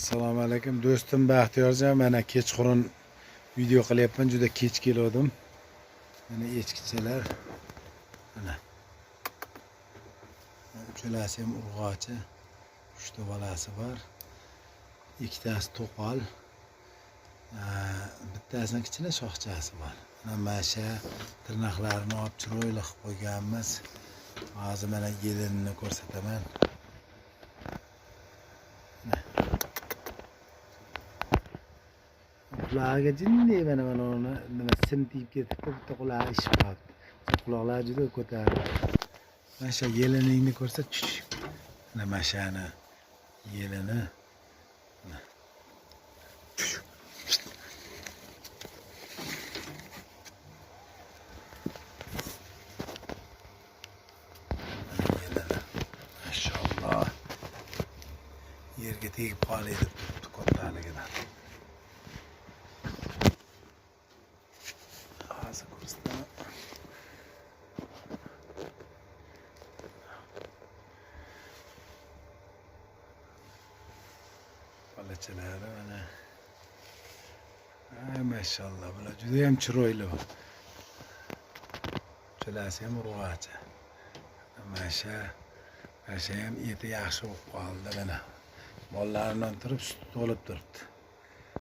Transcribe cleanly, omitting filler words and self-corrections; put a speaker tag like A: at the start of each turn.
A: Assalomu alaykum do'stim Baxtiyorjon, mana kechqurun video qilyapman, juda kech keldim. Mana echkichalar. Mana. Uchalasi ham urg'ochi. 3 ta bolasi bor. Ikkitasi to'qol. Bittasini kichkina shoxchasi bor. Mana masha tirnoqlarini olib chiroyli qilib qo'yganmiz. Hozir mana yelinini ko'rsataman. Qulog'iga jinday mana uni nima sim tiyib ketibdi, bitta qulog'i ishib qolibdi. Quloqlari juda ko'tarildi. Mana shu yeliningni ko'rsat. Mana mashani yelini. Maşallah. Yerga tegib qoladi kattaligidan. Hozir ko'rsataman. Bolachalari mana. Maşallah, bular juda ham chiroyli. Uchalasi ham urg'ochi. Masha ham eti yaxshi bo'lib qoldi mana. Mollaridan turib sut olib turibdi.